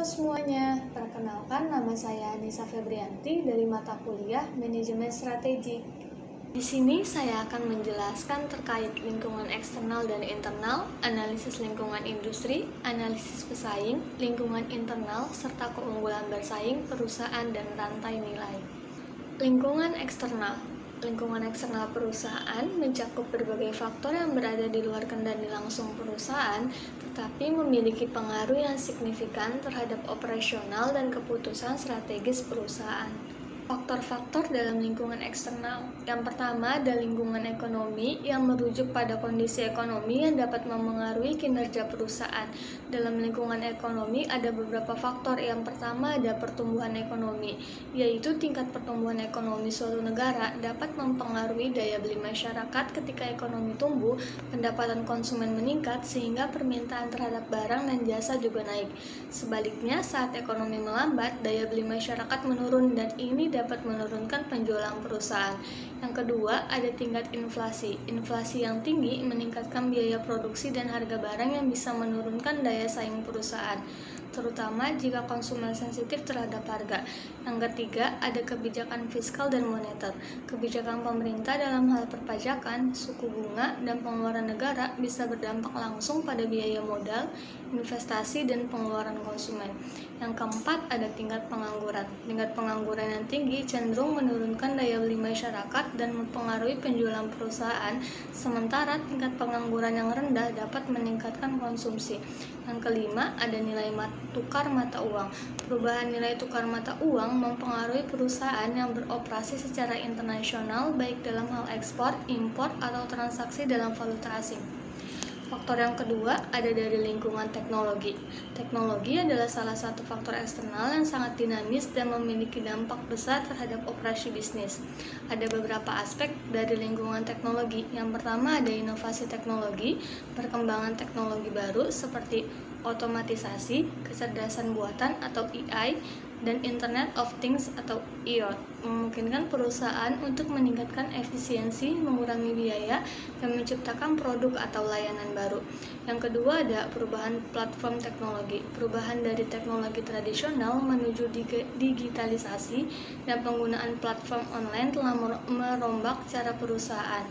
semuanya, perkenalkan nama saya Anissa Febrianti dari mata kuliah Manajemen Strategik. Di sini saya akan menjelaskan terkait lingkungan eksternal dan internal, analisis lingkungan industri, analisis pesaing, lingkungan internal, serta keunggulan bersaing perusahaan dan rantai nilai. Lingkungan eksternal. Lingkungan eksternal perusahaan mencakup berbagai faktor yang berada di luar kendali langsung perusahaan, tetapi memiliki pengaruh yang signifikan terhadap operasional dan keputusan strategis perusahaan. Faktor-faktor dalam lingkungan eksternal. Yang pertama ada lingkungan ekonomi yang merujuk pada kondisi ekonomi yang dapat memengaruhi kinerja perusahaan. Dalam lingkungan ekonomi ada beberapa faktor. Yang pertama ada pertumbuhan ekonomi, yaitu tingkat pertumbuhan ekonomi suatu negara dapat mempengaruhi daya beli masyarakat. Ketika ekonomi tumbuh, pendapatan konsumen meningkat sehingga permintaan terhadap barang dan jasa juga naik. Sebaliknya, saat ekonomi melambat, daya beli masyarakat menurun dan ini dapat menurunkan penjualan perusahaan. Yang kedua, ada tingkat inflasi. Inflasi yang tinggi meningkatkan biaya produksi dan harga barang yang bisa menurunkan daya saing perusahaan, terutama jika konsumen sensitif terhadap harga. Yang ketiga, ada kebijakan fiskal dan moneter. Kebijakan pemerintah dalam hal perpajakan, suku bunga, dan pengeluaran negara bisa berdampak langsung pada biaya modal, investasi, dan pengeluaran konsumen. Yang keempat, ada tingkat pengangguran. Tingkat pengangguran yang tinggi cenderung menurunkan daya beli masyarakat dan mempengaruhi penjualan perusahaan, sementara tingkat pengangguran yang rendah dapat meningkatkan konsumsi. Yang kelima, ada nilai tukar mata uang. Perubahan nilai tukar mata uang mempengaruhi perusahaan yang beroperasi secara internasional, baik dalam hal ekspor, impor, atau transaksi dalam valuta asing. Faktor yang kedua ada dari lingkungan teknologi. Teknologi adalah salah satu faktor eksternal yang sangat dinamis dan memiliki dampak besar terhadap operasi bisnis. Ada beberapa aspek dari lingkungan teknologi. Yang pertama ada inovasi teknologi, perkembangan teknologi baru seperti otomatisasi, kecerdasan buatan atau AI, dan Internet of Things atau IoT, memungkinkan perusahaan untuk meningkatkan efisiensi, mengurangi biaya, dan menciptakan produk atau layanan baru. Yang kedua ada perubahan platform teknologi. Perubahan dari teknologi tradisional menuju digitalisasi dan penggunaan platform online telah merombak cara perusahaan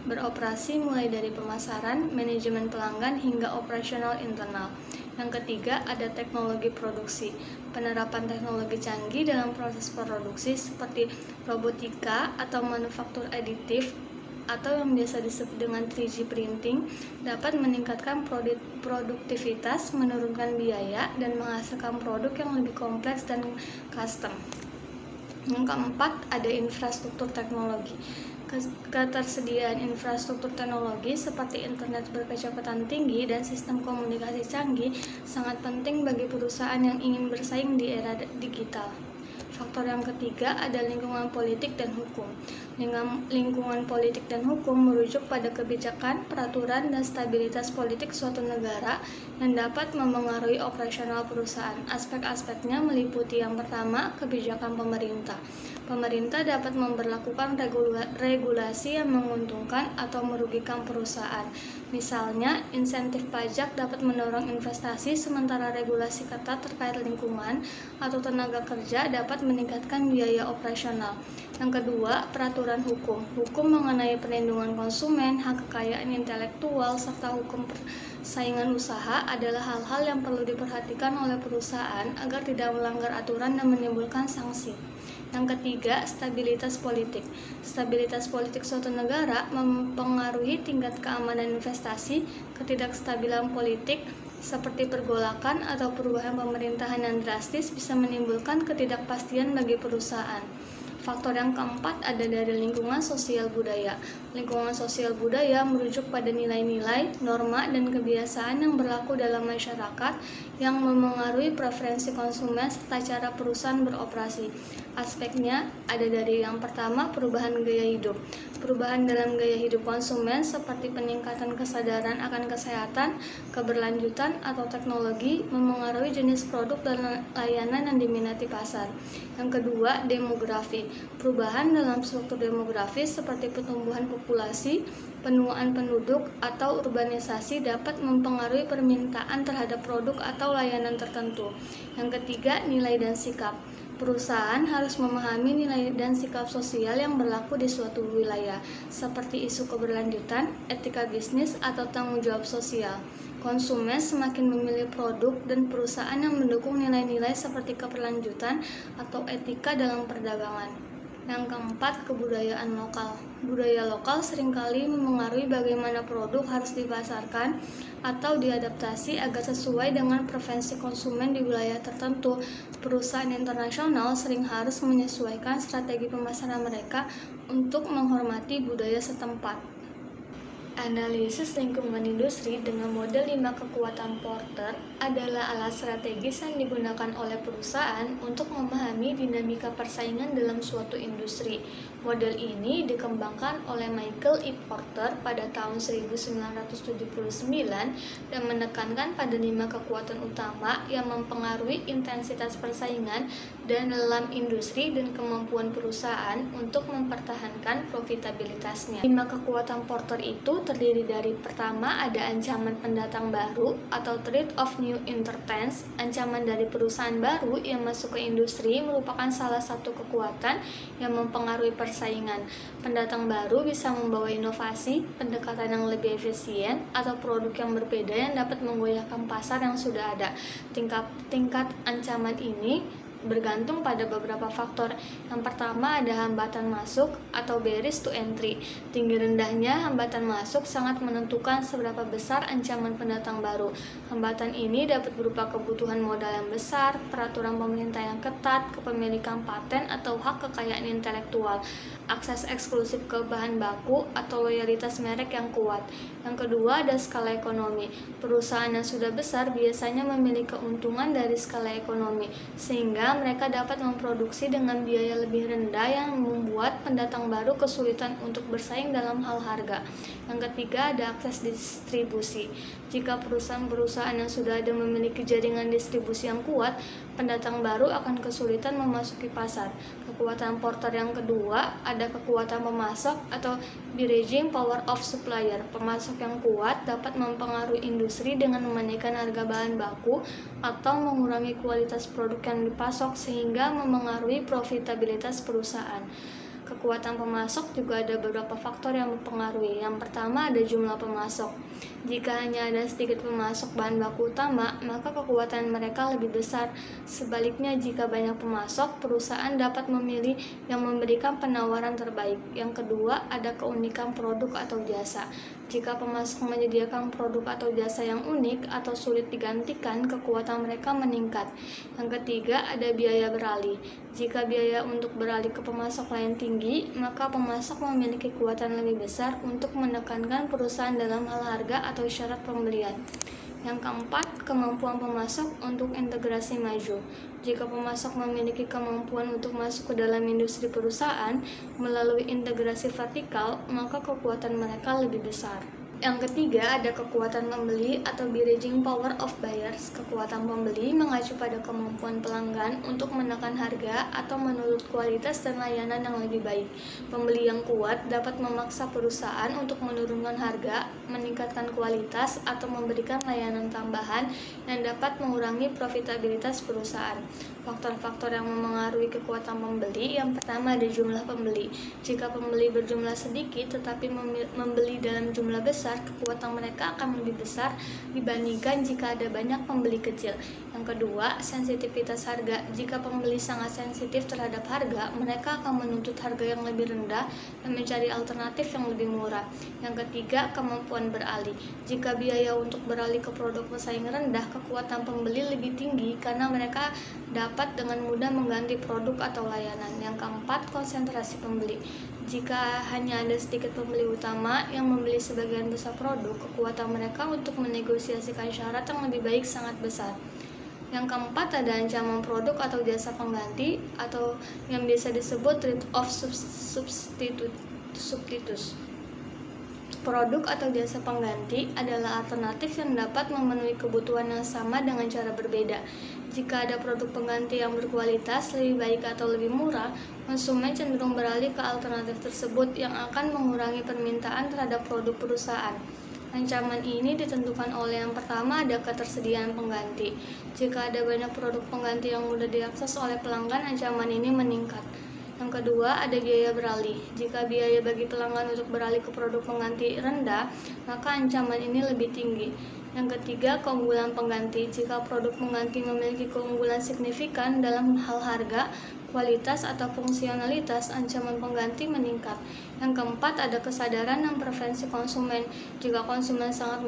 beroperasi mulai dari pemasaran, manajemen pelanggan, hingga operasional internal. Yang ketiga ada teknologi produksi. Penerapan teknologi canggih dalam proses produksi seperti robotika atau manufaktur aditif atau yang biasa disebut dengan 3D printing dapat meningkatkan produktivitas, menurunkan biaya, dan menghasilkan produk yang lebih kompleks dan custom. Yang keempat ada infrastruktur teknologi. Ketersediaan infrastruktur teknologi seperti internet berkecepatan tinggi dan sistem komunikasi canggih sangat penting bagi perusahaan yang ingin bersaing di era digital. Faktor yang ketiga ada lingkungan politik dan hukum. Lingkungan politik dan hukum merujuk pada kebijakan, peraturan, dan stabilitas politik suatu negara yang dapat memengaruhi operasional perusahaan. Aspek-aspeknya meliputi yang pertama, kebijakan pemerintah. Pemerintah dapat memberlakukan regulasi yang menguntungkan atau merugikan perusahaan. Misalnya, insentif pajak dapat mendorong investasi, sementara regulasi ketat terkait lingkungan atau tenaga kerja dapat meningkatkan biaya operasional. Yang kedua, peraturan hukum. Hukum mengenai perlindungan konsumen, hak kekayaan intelektual, serta hukum persaingan usaha adalah hal-hal yang perlu diperhatikan oleh perusahaan agar tidak melanggar aturan dan menimbulkan sanksi. Yang ketiga, stabilitas politik. Stabilitas politik suatu negara mempengaruhi tingkat keamanan investasi. Ketidakstabilan politik seperti pergolakan atau perubahan pemerintahan yang drastis bisa menimbulkan ketidakpastian bagi perusahaan. Faktor yang keempat ada dari lingkungan sosial budaya. Lingkungan sosial budaya merujuk pada nilai-nilai, norma, dan kebiasaan yang berlaku dalam masyarakat yang memengaruhi preferensi konsumen serta cara perusahaan beroperasi. Aspeknya ada dari yang pertama perubahan gaya hidup. Perubahan dalam gaya hidup konsumen seperti peningkatan kesadaran akan kesehatan, keberlanjutan, atau teknologi memengaruhi jenis produk dan layanan yang diminati pasar. Yang kedua, demografi. Perubahan dalam struktur demografis seperti pertumbuhan populasi, penuaan penduduk, atau urbanisasi dapat mempengaruhi permintaan terhadap produk atau layanan tertentu. Yang ketiga, nilai dan sikap. Perusahaan harus memahami nilai dan sikap sosial yang berlaku di suatu wilayah, seperti isu keberlanjutan, etika bisnis, atau tanggung jawab sosial. Konsumen semakin memilih produk dan perusahaan yang mendukung nilai-nilai seperti keberlanjutan atau etika dalam perdagangan. Yang keempat, kebudayaan lokal. Budaya lokal seringkali memengaruhi bagaimana produk harus dipasarkan atau diadaptasi agar sesuai dengan preferensi konsumen di wilayah tertentu. Perusahaan internasional sering harus menyesuaikan strategi pemasaran mereka untuk menghormati budaya setempat. Analisis lingkungan industri dengan model 5 kekuatan Porter adalah alat strategis yang digunakan oleh perusahaan untuk memahami dinamika persaingan dalam suatu industri. Model ini dikembangkan oleh Michael E. Porter pada tahun 1979 dan menekankan pada 5 kekuatan utama yang mempengaruhi intensitas persaingan dalam industri dan kemampuan perusahaan untuk mempertahankan profitabilitasnya. 5 kekuatan Porter itu terdiri dari: pertama, ada ancaman pendatang baru atau threat of new entrants. Ancaman dari perusahaan baru yang masuk ke industri merupakan salah satu kekuatan yang mempengaruhi persaingan. Pendatang baru bisa membawa inovasi, pendekatan yang lebih efisien, atau produk yang berbeda yang dapat menggoyahkan pasar yang sudah ada. Tingkat ancaman ini bergantung pada beberapa faktor. Yang pertama, ada hambatan masuk atau barriers to entry. Tinggi rendahnya hambatan masuk sangat menentukan seberapa besar ancaman pendatang baru. Hambatan ini dapat berupa kebutuhan modal yang besar, peraturan pemerintah yang ketat, kepemilikan paten atau hak kekayaan intelektual, akses eksklusif ke bahan baku, atau loyalitas merek yang kuat. Yang kedua, ada skala ekonomi. Perusahaan yang sudah besar biasanya memiliki keuntungan dari skala ekonomi, sehingga mereka dapat memproduksi dengan biaya lebih rendah yang membuat pendatang baru kesulitan untuk bersaing dalam hal harga. Yang ketiga, ada akses distribusi. Jika perusahaan-perusahaan yang sudah ada memiliki jaringan distribusi yang kuat, pendatang baru akan kesulitan memasuki pasar. Kekuatan Porter yang kedua, ada kekuatan pemasok atau bargaining power of supplier. Pemasok yang kuat dapat mempengaruhi industri dengan menaikkan harga bahan baku atau mengurangi kualitas produk yang dipasok sehingga memengaruhi profitabilitas perusahaan. Kekuatan pemasok juga ada beberapa faktor yang mempengaruhi. Yang pertama, ada jumlah pemasok. Jika hanya ada sedikit pemasok bahan baku utama, maka kekuatan mereka lebih besar. Sebaliknya, jika banyak pemasok, perusahaan dapat memilih yang memberikan penawaran terbaik. Yang kedua, ada keunikan produk atau jasa. Jika pemasok menyediakan produk atau jasa yang unik atau sulit digantikan, kekuatan mereka meningkat. Yang ketiga, ada biaya beralih. Jika biaya untuk beralih ke pemasok lain tinggi, maka pemasok memiliki kekuatan lebih besar untuk menekankan perusahaan dalam hal harga atau syarat pembelian. Yang keempat, kemampuan pemasok untuk integrasi maju. Jika pemasok memiliki kemampuan untuk masuk ke dalam industri perusahaan melalui integrasi vertikal, maka kekuatan mereka lebih besar. Yang ketiga, ada kekuatan pembeli atau bargaining power of buyers. Kekuatan pembeli mengacu pada kemampuan pelanggan untuk menekan harga atau menuntut kualitas dan layanan yang lebih baik. Pembeli yang kuat dapat memaksa perusahaan untuk menurunkan harga, meningkatkan kualitas, atau memberikan layanan tambahan yang dapat mengurangi profitabilitas perusahaan. Faktor-faktor yang memengaruhi kekuatan pembeli, yang pertama ada jumlah pembeli. Jika pembeli berjumlah sedikit tetapi membeli dalam jumlah besar, kekuatan mereka akan lebih besar dibandingkan jika ada banyak pembeli kecil. Yang kedua, sensitivitas harga. Jika pembeli sangat sensitif terhadap harga, mereka akan menuntut harga yang lebih rendah dan mencari alternatif yang lebih murah. Yang ketiga, kemampuan beralih. Jika biaya untuk beralih ke produk pesaing rendah, kekuatan pembeli lebih tinggi karena mereka dapat dengan mudah mengganti produk atau layanan. Yang keempat, konsentrasi pembeli. Jika hanya ada sedikit pembeli utama yang membeli sebagian besar produk, kekuatan mereka untuk menegosiasikan syarat yang lebih baik sangat besar. Yang keempat, ada ancaman produk atau jasa pengganti atau yang biasa disebut threat of substitute. substitutes. Produk atau jasa pengganti adalah alternatif yang dapat memenuhi kebutuhan yang sama dengan cara berbeda. Jika ada produk pengganti yang berkualitas, lebih baik atau lebih murah, konsumen cenderung beralih ke alternatif tersebut yang akan mengurangi permintaan terhadap produk perusahaan. Ancaman ini ditentukan oleh yang pertama, ada ketersediaan pengganti. Jika ada banyak produk pengganti yang mudah diakses oleh pelanggan, ancaman ini meningkat. Yang kedua, ada biaya beralih. Jika biaya bagi pelanggan untuk beralih ke produk pengganti rendah, maka ancaman ini lebih tinggi. Yang ketiga, keunggulan pengganti. Jika produk pengganti memiliki keunggulan signifikan dalam hal harga, kualitas, atau fungsionalitas, ancaman pengganti meningkat. Yang keempat, ada kesadaran dan preferensi konsumen. Jika konsumen sangat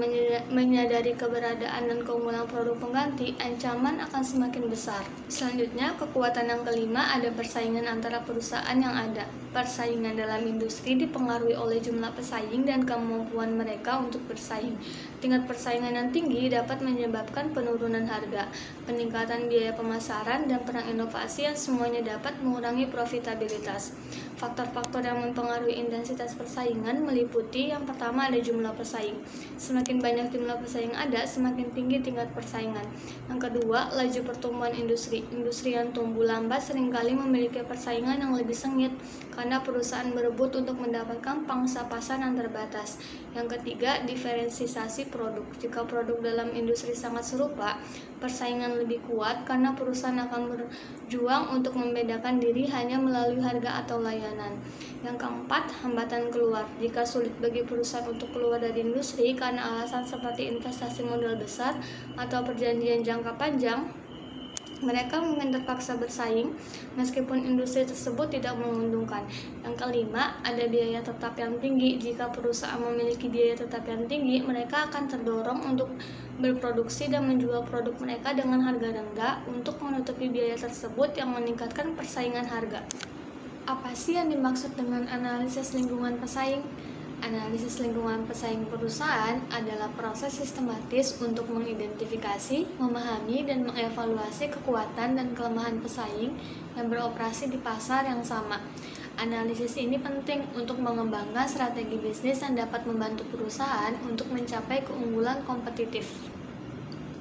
menyadari keberadaan dan keunggulan produk pengganti, ancaman akan semakin besar. Selanjutnya, kekuatan yang kelima, ada persaingan antara perusahaan yang ada. Persaingan dalam industri dipengaruhi oleh jumlah pesaing dan kemampuan mereka untuk bersaing. Tingkat persaingan yang tinggi dapat menyebabkan penurunan harga, peningkatan biaya pemasaran, dan perang inovasi yang semuanya dapat mengurangi profitabilitas. Faktor-faktor yang mempengaruhi intensitas persaingan meliputi yang pertama, ada jumlah pesaing. Semakin banyak jumlah pesaing ada, semakin tinggi tingkat persaingan. Yang kedua, laju pertumbuhan industri. Industri yang tumbuh lambat seringkali memiliki persaingan yang lebih sengit karena perusahaan berebut untuk mendapatkan pangsa pasar yang terbatas. Yang ketiga, diferensiasi produk. Jika produk dalam industri sangat serupa, persaingan lebih kuat karena perusahaan akan berjuang untuk membedakan diri hanya melalui harga atau layanan. Yang keempat, hambatan keluar. Jika sulit bagi perusahaan untuk keluar dari industri karena alasan seperti investasi modal besar atau perjanjian jangka panjang, mereka mungkin terpaksa bersaing meskipun industri tersebut tidak menguntungkan. Yang kelima, ada biaya tetap yang tinggi. Jika perusahaan memiliki biaya tetap yang tinggi, mereka akan terdorong untuk berproduksi dan menjual produk mereka dengan harga rendah untuk menutupi biaya tersebut yang meningkatkan persaingan harga. Apa sih yang dimaksud dengan analisis lingkungan pesaing? Analisis lingkungan pesaing perusahaan adalah proses sistematis untuk mengidentifikasi, memahami, dan mengevaluasi kekuatan dan kelemahan pesaing yang beroperasi di pasar yang sama. Analisis ini penting untuk mengembangkan strategi bisnis yang dapat membantu perusahaan untuk mencapai keunggulan kompetitif.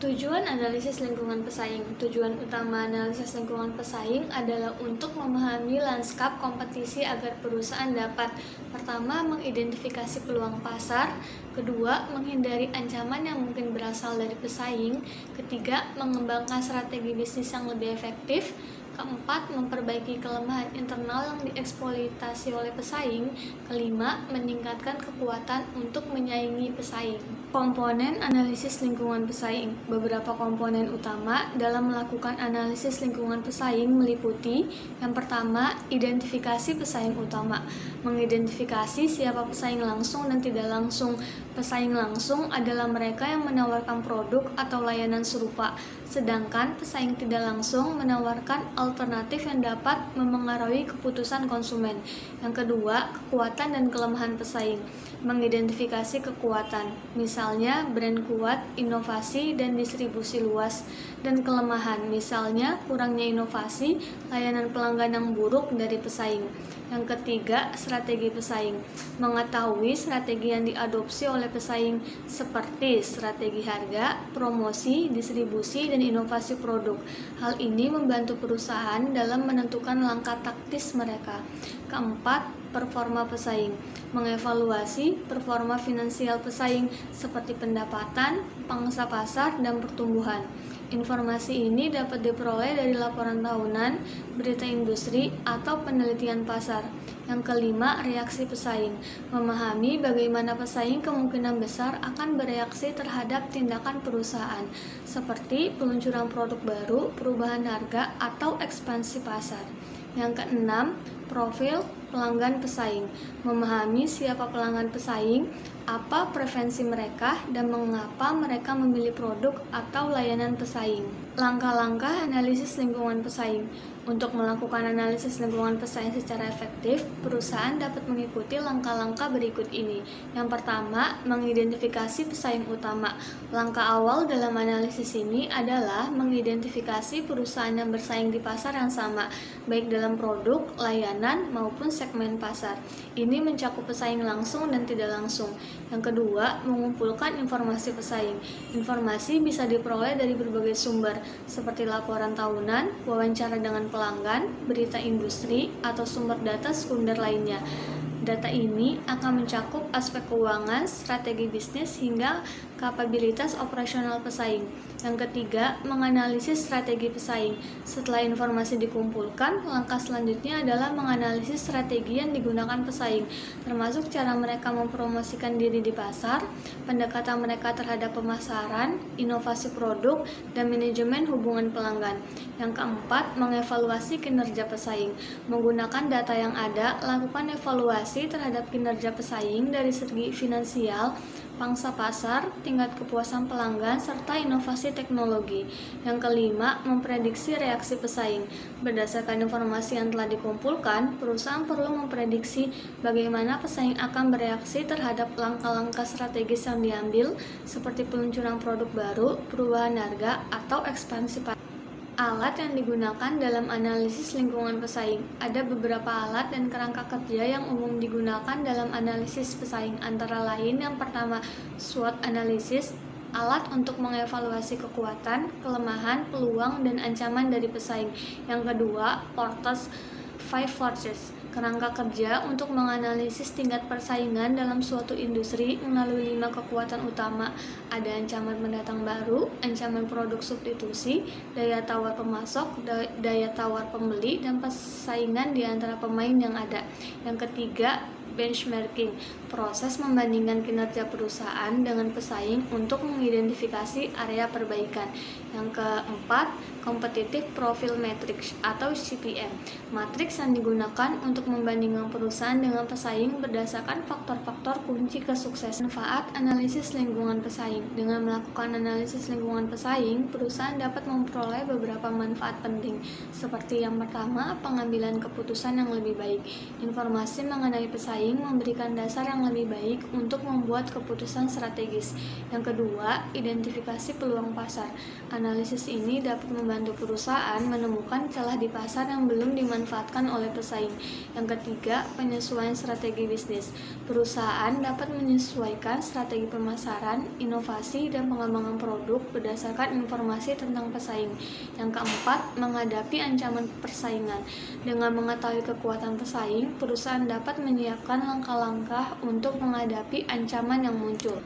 Tujuan analisis lingkungan pesaing. Tujuan utama analisis lingkungan pesaing adalah untuk memahami lanskap kompetisi agar perusahaan dapat: pertama, mengidentifikasi peluang pasar; kedua, menghindari ancaman yang mungkin berasal dari pesaing; ketiga, mengembangkan strategi bisnis yang lebih efektif; keempat, memperbaiki kelemahan internal yang dieksploitasi oleh pesaing; kelima, meningkatkan kekuatan untuk menyaingi pesaing. Komponen analisis lingkungan pesaing. Beberapa komponen utama dalam melakukan analisis lingkungan pesaing meliputi: yang pertama, identifikasi pesaing utama. Mengidentifikasi siapa pesaing langsung dan tidak langsung. Pesaing langsung adalah mereka yang menawarkan produk atau layanan serupa, sedangkan pesaing tidak langsung menawarkan alternatif yang dapat memengaruhi keputusan konsumen. Yang kedua, kekuatan dan kelemahan pesaing. Mengidentifikasi kekuatan, misalnya brand kuat, inovasi, dan distribusi luas, dan kelemahan, misalnya kurangnya inovasi, layanan pelanggan yang buruk dari pesaing. Yang ketiga, strategi pesaing. Mengetahui strategi yang diadopsi oleh pesaing seperti strategi harga, promosi, distribusi, dan inovasi produk. Hal ini membantu perusahaan dalam menentukan langkah taktis mereka. Keempat, performa pesaing. Mengevaluasi performa finansial pesaing seperti pendapatan, pangsa pasar, dan pertumbuhan. Informasi ini dapat diperoleh dari laporan tahunan, berita industri, atau penelitian pasar. Yang kelima, reaksi pesaing. Memahami bagaimana pesaing kemungkinan besar akan bereaksi terhadap tindakan perusahaan, seperti peluncuran produk baru, perubahan harga, atau ekspansi pasar. Yang keenam, profil pelanggan pesaing. Memahami siapa pelanggan pesaing, apa preferensi mereka, dan mengapa mereka memilih produk atau layanan pesaing. Langkah-langkah analisis lingkungan pesaing. Untuk melakukan analisis lingkungan pesaing secara efektif, perusahaan dapat mengikuti langkah-langkah berikut ini. Yang pertama, mengidentifikasi pesaing utama. Langkah awal dalam analisis ini adalah mengidentifikasi perusahaan yang bersaing di pasar yang sama, baik dalam produk, layanan, maupun segmen pasar. Ini mencakup pesaing langsung dan tidak langsung. Yang kedua, mengumpulkan informasi pesaing. Informasi bisa diperoleh dari berbagai sumber, seperti laporan tahunan, wawancara dengan pelanggan, berita industri, atau sumber data sekunder lainnya. Data ini akan mencakup aspek keuangan, strategi bisnis, hingga kapabilitas operasional pesaing. Yang ketiga, menganalisis strategi pesaing. Setelah informasi dikumpulkan, langkah selanjutnya adalah menganalisis strategi yang digunakan pesaing, termasuk cara mereka mempromosikan diri di pasar, pendekatan mereka terhadap pemasaran, inovasi produk, dan manajemen hubungan pelanggan. Yang keempat, mengevaluasi kinerja pesaing. Menggunakan data yang ada, lakukan evaluasi terhadap kinerja pesaing dari segi finansial, pangsa pasar, tingkat kepuasan pelanggan, serta inovasi teknologi. Yang kelima, memprediksi reaksi pesaing. Berdasarkan informasi yang telah dikumpulkan, perusahaan perlu memprediksi bagaimana pesaing akan bereaksi terhadap langkah-langkah strategis yang diambil, seperti peluncuran produk baru, perubahan harga, atau ekspansi pasar. Alat yang digunakan dalam analisis lingkungan pesaing. Ada beberapa alat dan kerangka kerja yang umum digunakan dalam analisis pesaing, antara lain yang pertama, SWOT analisis, alat untuk mengevaluasi kekuatan, kelemahan, peluang, dan ancaman dari pesaing. Yang kedua, Porter's Five Forces, kerangka kerja untuk menganalisis tingkat persaingan dalam suatu industri melalui 5 kekuatan utama. Ada ancaman pendatang baru, ancaman produk substitusi, daya tawar pemasok, daya tawar pembeli, dan persaingan di antara pemain yang ada. Yang ketiga, benchmarking, proses membandingkan kinerja perusahaan dengan pesaing untuk mengidentifikasi area perbaikan. Yang keempat, competitive profile matrix atau CPM, matriks yang digunakan untuk membandingkan perusahaan dengan pesaing berdasarkan faktor-faktor kunci kesuksesan. Manfaat analisis lingkungan pesaing. Dengan melakukan analisis lingkungan pesaing, perusahaan dapat memperoleh beberapa manfaat penting, seperti yang pertama, pengambilan keputusan yang lebih baik. Informasi mengenai pesaing memberikan dasar yang lebih baik untuk membuat keputusan strategis. Yang kedua, identifikasi peluang pasar. Analisis ini dapat membantu perusahaan menemukan celah di pasar yang belum dimanfaatkan oleh pesaing. Yang ketiga, penyesuaian strategi bisnis. Perusahaan dapat menyesuaikan strategi pemasaran, inovasi, dan pengembangan produk berdasarkan informasi tentang pesaing. Yang keempat, menghadapi ancaman persaingan. Dengan mengetahui kekuatan pesaing, perusahaan dapat menyiapkan langkah-langkah untuk menghadapi ancaman yang muncul.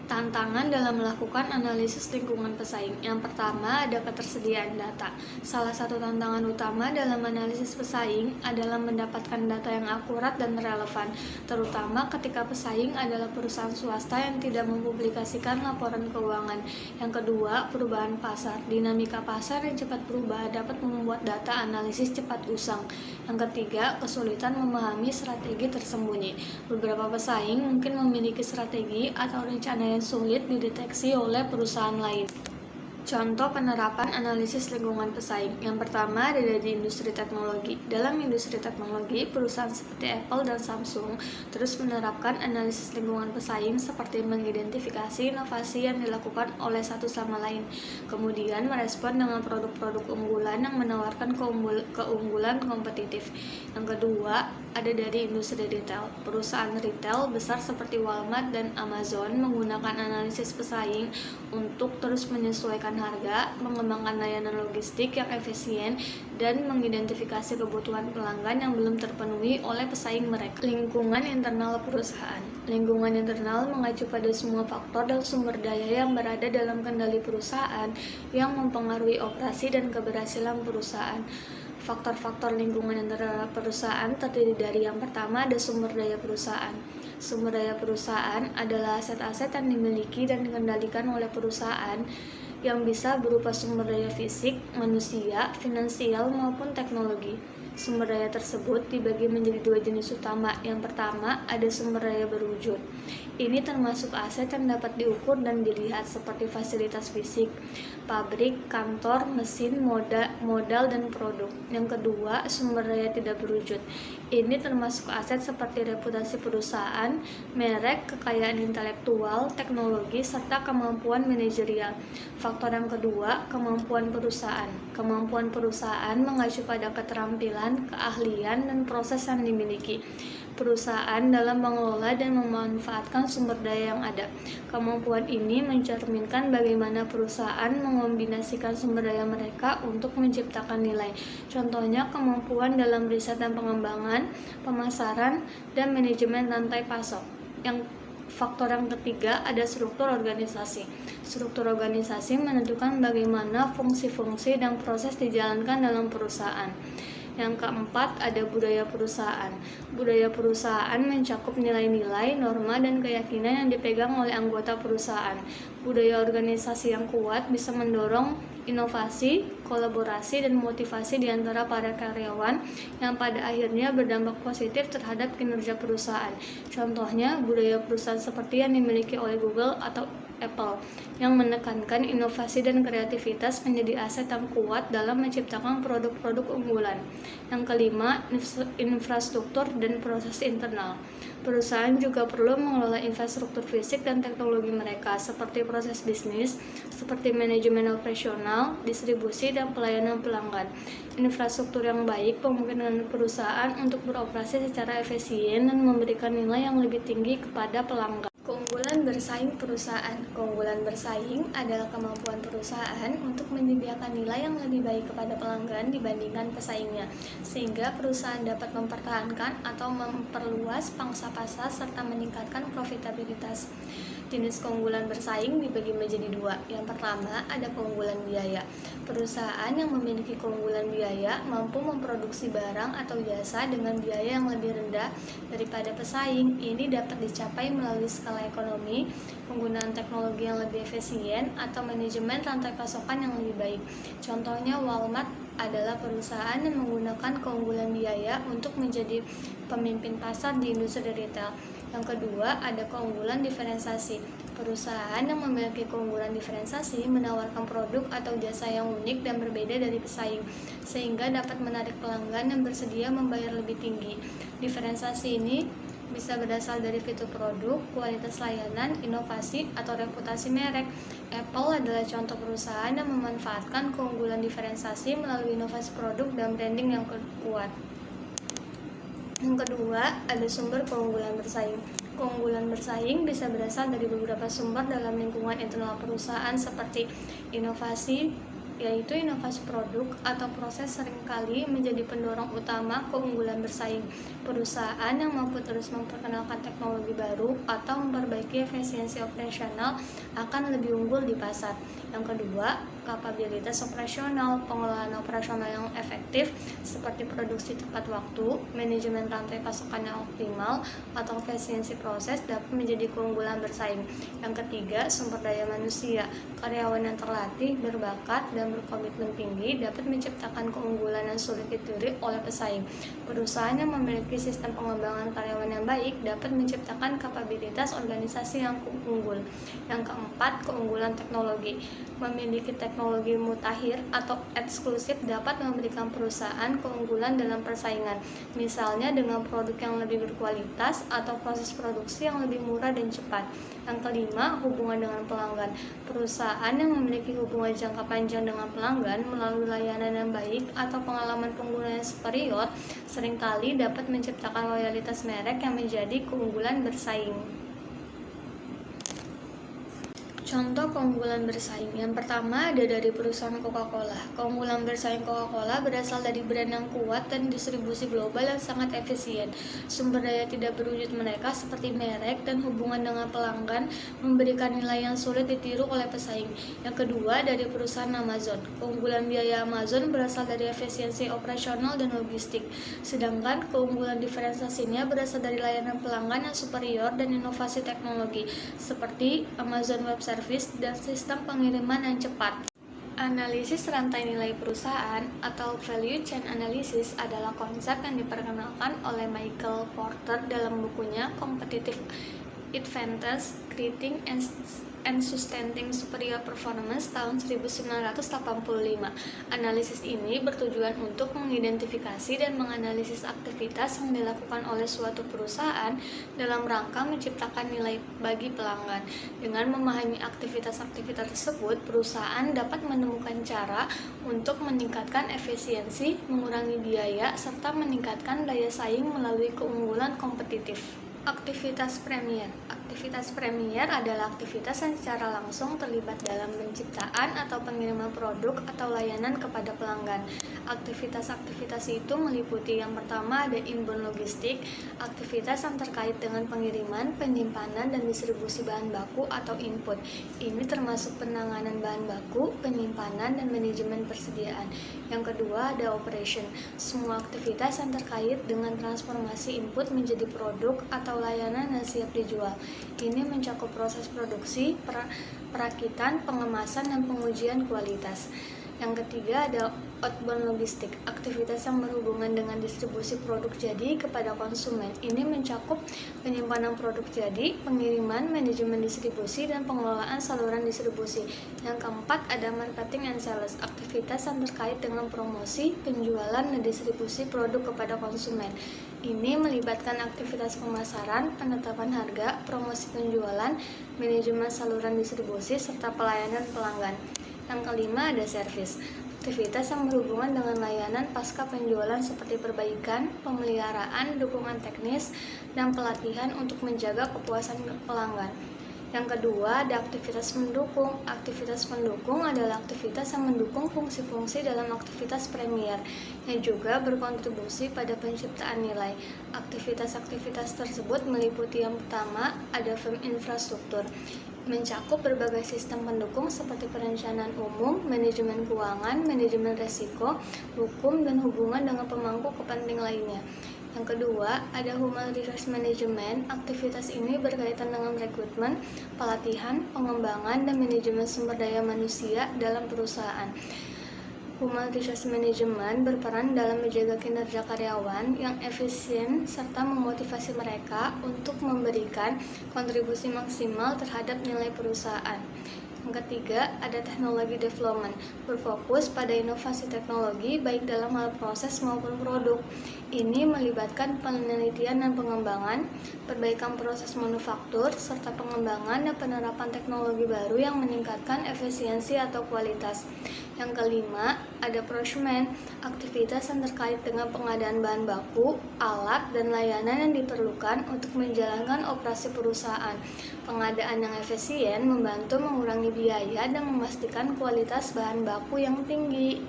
Tantangan dalam melakukan analisis lingkungan pesaing. Yang pertama, ada ketersediaan data. Salah satu tantangan utama dalam analisis pesaing adalah mendapatkan data yang akurat dan relevan, terutama ketika pesaing adalah perusahaan swasta yang tidak mempublikasikan laporan keuangan. Yang kedua, perubahan pasar. Dinamika pasar yang cepat berubah dapat membuat data analisis cepat usang. Yang ketiga, kesulitan memahami strategi tersembunyi. Beberapa pesaing mungkin memiliki strategi atau rencana yang sulit dideteksi oleh perusahaan lain. Contoh penerapan analisis lingkungan pesaing. Yang pertama ada di industri teknologi. Dalam industri teknologi, perusahaan seperti Apple dan Samsung terus menerapkan analisis lingkungan pesaing seperti mengidentifikasi inovasi yang dilakukan oleh satu sama lain, kemudian merespon dengan produk-produk unggulan yang menawarkan keunggulan kompetitif. Yang kedua, ada dari industri retail. Perusahaan retail besar seperti Walmart dan Amazon menggunakan analisis pesaing untuk terus menyesuaikan harga, mengembangkan layanan logistik yang efisien, dan mengidentifikasi kebutuhan pelanggan yang belum terpenuhi oleh pesaing mereka. Lingkungan internal perusahaan. Lingkungan internal mengacu pada semua faktor dan sumber daya yang berada dalam kendali perusahaan yang mempengaruhi operasi dan keberhasilan perusahaan. Faktor-faktor lingkungan internal perusahaan terdiri dari yang pertama ada sumber daya perusahaan. Sumber daya perusahaan adalah aset-aset yang dimiliki dan dikendalikan oleh perusahaan yang bisa berupa sumber daya fisik, manusia, finansial, maupun teknologi. Sumber daya tersebut dibagi menjadi dua jenis utama. Yang pertama, ada sumber daya berwujud. Ini termasuk aset yang dapat diukur dan dilihat seperti fasilitas fisik, pabrik, kantor, mesin, modal, dan produk. Yang kedua, sumber daya tidak berwujud. Ini termasuk aset seperti reputasi perusahaan, merek, kekayaan intelektual, teknologi, serta kemampuan manajerial. Faktor yang kedua, kemampuan perusahaan. Kemampuan perusahaan mengacu pada keterampilan, keahlian, dan proses yang dimiliki perusahaan dalam mengelola dan memanfaatkan sumber daya yang ada. Kemampuan ini mencerminkan bagaimana perusahaan mengombinasikan sumber daya mereka untuk menciptakan nilai. Contohnya, kemampuan dalam riset dan pengembangan, pemasaran, dan manajemen rantai pasok. Faktor yang ketiga, ada struktur organisasi. Struktur organisasi menentukan bagaimana fungsi-fungsi dan proses dijalankan dalam perusahaan. Yang keempat, ada budaya perusahaan. Budaya perusahaan mencakup nilai-nilai, norma, dan keyakinan yang dipegang oleh anggota perusahaan. Budaya organisasi yang kuat bisa mendorong inovasi, kolaborasi, dan motivasi di antara para karyawan yang pada akhirnya berdampak positif terhadap kinerja perusahaan. Contohnya, budaya perusahaan seperti yang dimiliki oleh Google atau Apple, yang menekankan inovasi dan kreativitas menjadi aset yang kuat dalam menciptakan produk-produk unggulan. Yang kelima, infrastruktur dan proses internal. Perusahaan juga perlu mengelola infrastruktur fisik dan teknologi mereka, seperti proses bisnis, seperti manajemen operasional, distribusi, dan pelayanan pelanggan. Infrastruktur yang baik memungkinkan perusahaan untuk beroperasi secara efisien dan memberikan nilai yang lebih tinggi kepada pelanggan. Keunggulan bersaing perusahaan. Keunggulan bersaing adalah kemampuan perusahaan untuk menyediakan nilai yang lebih baik kepada pelanggan dibandingkan pesaingnya, sehingga perusahaan dapat mempertahankan atau memperluas pangsa pasar serta meningkatkan profitabilitas. Jenis keunggulan bersaing dibagi menjadi dua. Yang pertama, ada keunggulan biaya. Perusahaan yang memiliki keunggulan biaya mampu memproduksi barang atau jasa dengan biaya yang lebih rendah daripada pesaing. Ini dapat dicapai melalui skala ekonomi, penggunaan teknologi yang lebih efisien, atau manajemen rantai pasokan yang lebih baik. Contohnya, Walmart adalah perusahaan yang menggunakan keunggulan biaya untuk menjadi pemimpin pasar di industri retail. Yang kedua, ada keunggulan diferensiasi. Perusahaan yang memiliki keunggulan diferensiasi menawarkan produk atau jasa yang unik dan berbeda dari pesaing, sehingga dapat menarik pelanggan yang bersedia membayar lebih tinggi. Diferensiasi ini bisa berasal dari fitur produk, kualitas layanan, inovasi, atau reputasi merek. Apple adalah contoh perusahaan yang memanfaatkan keunggulan diferensiasi melalui inovasi produk dan branding yang kuat. Yang kedua, ada sumber keunggulan bersaing. Keunggulan bersaing bisa berasal dari beberapa sumber dalam lingkungan internal perusahaan seperti inovasi, yaitu inovasi produk atau proses seringkali menjadi pendorong utama keunggulan bersaing. Perusahaan yang mampu terus memperkenalkan teknologi baru atau memperbaiki efisiensi operasional akan lebih unggul di pasar. Yang kedua, kapabilitas operasional. Pengelolaan operasional yang efektif seperti produksi tepat waktu, manajemen rantai pasokan yang optimal, atau efisiensi proses dapat menjadi keunggulan bersaing. Yang ketiga, sumber daya manusia. Karyawan yang terlatih, berbakat, dan berkomitmen tinggi dapat menciptakan keunggulan yang sulit ditiru oleh pesaing. Perusahaan yang memiliki sistem pengembangan karyawan yang baik dapat menciptakan kapabilitas organisasi yang unggul. Yang keempat, keunggulan teknologi. Memiliki teknologi mutakhir atau eksklusif dapat memberikan perusahaan keunggulan dalam persaingan, misalnya dengan produk yang lebih berkualitas atau proses produksi yang lebih murah dan cepat. Yang kelima, hubungan dengan pelanggan. Perusahaan yang memiliki hubungan jangka panjang dengan pelanggan melalui layanan yang baik atau pengalaman pengguna yang superior seringkali dapat menciptakan loyalitas merek yang menjadi keunggulan bersaing. Contoh keunggulan bersaing. Yang pertama ada dari perusahaan Coca-Cola. Keunggulan bersaing Coca-Cola berasal dari brand yang kuat dan distribusi global yang sangat efisien. Sumber daya tidak berwujud mereka seperti merek dan hubungan dengan pelanggan memberikan nilai yang sulit ditiru oleh pesaing. Yang kedua dari perusahaan Amazon. Keunggulan biaya Amazon berasal dari efisiensi operasional dan logistik. Sedangkan keunggulan diferensiasinya berasal dari layanan pelanggan yang superior dan inovasi teknologi seperti Amazon Web Service dan sistem pengiriman yang cepat. Analisis rantai nilai perusahaan atau value chain analysis adalah konsep yang diperkenalkan oleh Michael Porter dalam bukunya Competitive Advantage: Creating and Sustaining Superior Performance tahun 1985. Analisis ini bertujuan untuk mengidentifikasi dan menganalisis aktivitas yang dilakukan oleh suatu perusahaan dalam rangka menciptakan nilai bagi pelanggan. Dengan memahami aktivitas-aktivitas tersebut, perusahaan dapat menemukan cara untuk meningkatkan efisiensi, mengurangi biaya, serta meningkatkan daya saing melalui keunggulan kompetitif. Aktivitas premier. Aktivitas premier adalah aktivitas yang secara langsung terlibat dalam penciptaan atau pengiriman produk atau layanan kepada pelanggan. Aktivitas-aktivitas itu meliputi yang pertama ada inbound logistik, aktivitas yang terkait dengan pengiriman, penyimpanan, dan distribusi bahan baku atau input. Ini termasuk penanganan bahan baku, penyimpanan, dan manajemen persediaan. Yang kedua ada operation, semua aktivitas yang terkait dengan transformasi input menjadi produk atau layanan yang siap dijual. Ini mencakup proses produksi, perakitan, pengemasan, dan pengujian kualitas. Yang ketiga ada outbound logistik, aktivitas yang berhubungan dengan distribusi produk jadi kepada konsumen. Ini mencakup penyimpanan produk jadi, pengiriman, manajemen distribusi, dan pengelolaan saluran distribusi. Yang keempat ada marketing and sales, aktivitas yang terkait dengan promosi, penjualan, dan distribusi produk kepada konsumen. Ini melibatkan aktivitas pemasaran, penetapan harga, promosi penjualan, manajemen saluran distribusi, serta pelayanan pelanggan. Yang kelima ada service, aktivitas yang berhubungan dengan layanan pasca penjualan seperti perbaikan, pemeliharaan, dukungan teknis, dan pelatihan untuk menjaga kepuasan pelanggan. Yang kedua ada aktivitas mendukung. Aktivitas mendukung adalah aktivitas yang mendukung fungsi-fungsi dalam aktivitas premier yang juga berkontribusi pada penciptaan nilai. Aktivitas-aktivitas tersebut meliputi yang pertama ada firm infrastruktur, mencakup berbagai sistem pendukung seperti perencanaan umum, manajemen keuangan, manajemen resiko, hukum, dan hubungan dengan pemangku kepentingan lainnya. Yang kedua, ada human resource management. Aktivitas ini berkaitan dengan rekrutmen, pelatihan, pengembangan, dan manajemen sumber daya manusia dalam perusahaan. Human resource management berperan dalam menjaga kinerja karyawan yang efisien serta memotivasi mereka untuk memberikan kontribusi maksimal terhadap nilai perusahaan. Yang ketiga, ada teknologi development, berfokus pada inovasi teknologi baik dalam hal proses maupun produk. Ini melibatkan penelitian dan pengembangan, perbaikan proses manufaktur, serta pengembangan dan penerapan teknologi baru yang meningkatkan efisiensi atau kualitas. Yang kelima, ada procurement, aktivitas yang terkait dengan pengadaan bahan baku, alat, dan layanan yang diperlukan untuk menjalankan operasi perusahaan. Pengadaan yang efisien membantu mengurangi biaya dan memastikan kualitas bahan baku yang tinggi.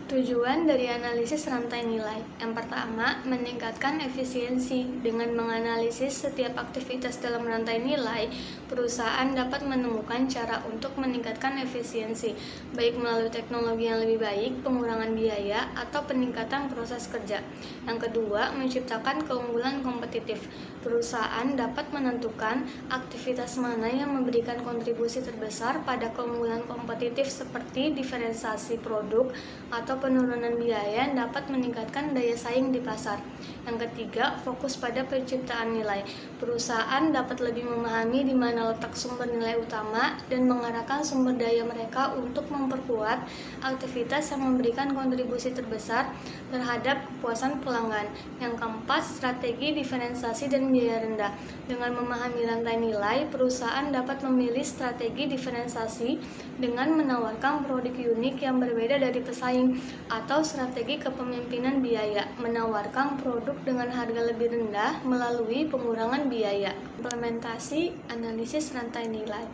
Tujuan dari analisis rantai nilai. Yang pertama, meningkatkan efisiensi. Dengan menganalisis setiap aktivitas dalam rantai nilai, perusahaan dapat menemukan cara untuk meningkatkan efisiensi, baik melalui teknologi yang lebih baik, pengurangan biaya, atau peningkatan proses kerja. Yang kedua, menciptakan keunggulan kompetitif. Perusahaan dapat menentukan aktivitas mana yang memberikan kontribusi terbesar pada keunggulan kompetitif seperti diferensiasi produk atau penurunan biaya yang dapat meningkatkan daya saing di pasar. Yang ketiga, fokus pada penciptaan nilai. Perusahaan dapat lebih memahami di mana letak sumber nilai utama dan mengarahkan sumber daya mereka untuk memperkuat aktivitas yang memberikan kontribusi terbesar terhadap kepuasan pelanggan. Yang keempat, strategi diferensiasi dan biaya rendah. Dengan memahami rantai nilai, perusahaan dapat memilih strategi diferensiasi dengan menawarkan produk unik yang berbeda dari pesaing, atau strategi kepemimpinan biaya, menawarkan produk dengan harga lebih rendah melalui pengurangan biaya. Implementasi analisis rantai nilai.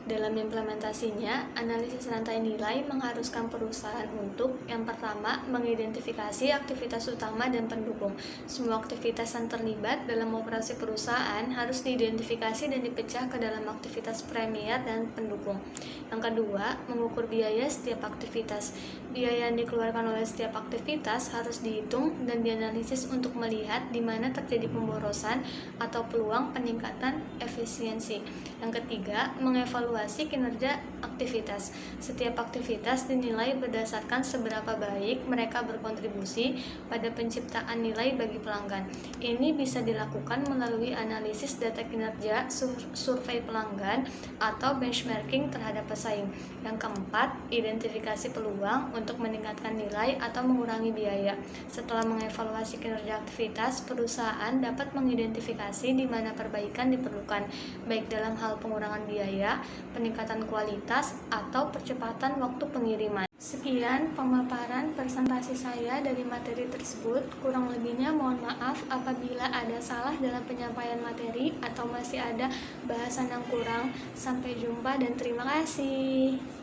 Dalam implementasinya, analisis rantai nilai mengharuskan perusahaan untuk yang pertama, mengidentifikasi aktivitas utama dan pendukung. Semua aktivitas yang terlibat dalam operasi perusahaan harus diidentifikasi dan dipecah ke dalam aktivitas premier dan pendukung. Yang kedua, mengukur biaya setiap aktivitas. Biaya yang dikeluarkan oleh setiap aktivitas harus dihitung dan dianalisis untuk melihat di mana terjadi pemborosan atau peluang peningkatan efisiensi. Yang ketiga, mengevaluasi mengevaluasi kinerja aktivitas. Setiap aktivitas dinilai berdasarkan seberapa baik mereka berkontribusi pada penciptaan nilai bagi pelanggan. Ini bisa dilakukan melalui analisis data kinerja, survei pelanggan, atau benchmarking terhadap pesaing. Yang keempat, identifikasi peluang untuk meningkatkan nilai atau mengurangi biaya. Setelah mengevaluasi kinerja aktivitas, perusahaan dapat mengidentifikasi di mana perbaikan diperlukan, baik dalam hal pengurangan biaya, peningkatan kualitas, atau percepatan waktu pengiriman. Sekian pemaparan presentasi saya dari materi tersebut. Kurang lebihnya mohon maaf apabila ada salah dalam penyampaian materi atau masih ada bahasan yang kurang. Sampai jumpa dan terima kasih.